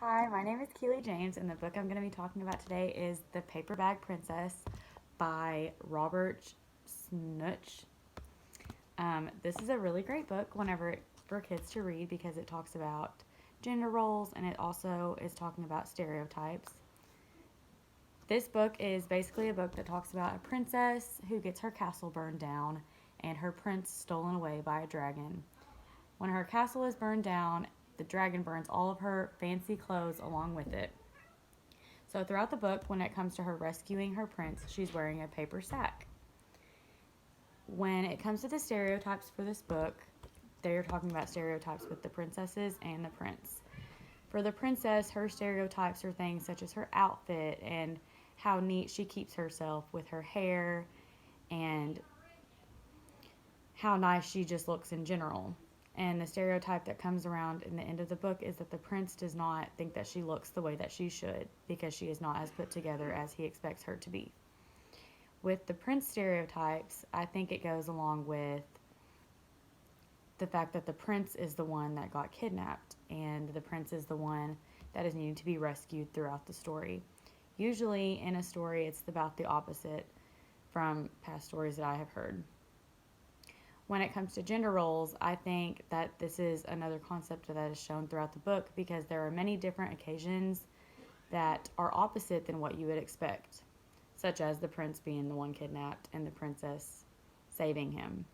Hi, my name is Keely James, and the book I'm going to be talking about today is The Paper Bag Princess by Robert Munsch. This is a really great book for kids to read because it talks about gender roles and it also is talking about stereotypes. This book is basically a book that talks about a princess who gets her castle burned down and her prince stolen away by a dragon. When her castle is burned down, the dragon burns all of her fancy clothes along with it. So throughout the book, when it comes to her rescuing her prince, she's wearing a paper sack. When it comes to the stereotypes for this book, they're talking about stereotypes with the princesses and the prince. For the princess, her stereotypes are things such as her outfit and how neat she keeps herself with her hair and how nice she just looks in general. And the stereotype that comes around in the end of the book is that the prince does not think that she looks the way that she should because she is not as put together as he expects her to be. With the prince stereotypes, I think it goes along with the fact that the prince is the one that got kidnapped and the prince is the one that is needing to be rescued throughout the story. Usually in a story, it's about the opposite from past stories that I have heard. When it comes to gender roles, I think that this is another concept that is shown throughout the book because there are many different occasions that are opposite than what you would expect, such as the prince being the one kidnapped and the princess saving him.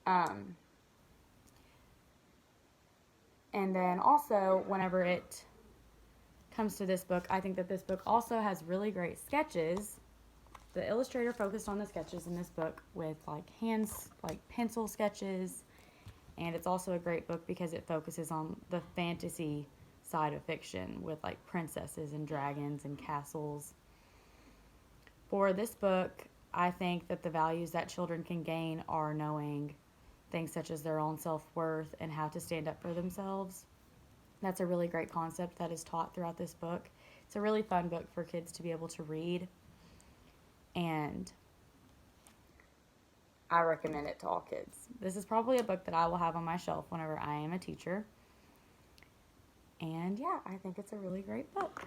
And then also, whenever it comes to this book, I think that this book also has really great sketches. The illustrator focused on the sketches in this book with pencil sketches, and it's also a great book because it focuses on the fantasy side of fiction with like princesses and dragons and castles. For this book, I think that the values that children can gain are knowing things such as their own self-worth and how to stand up for themselves. That's a really great concept that is taught throughout this book. It's a really fun book for kids to be able to read, and I recommend it to all kids. This is probably a book that I will have on my shelf whenever I am a teacher. And yeah, I think it's a really great book.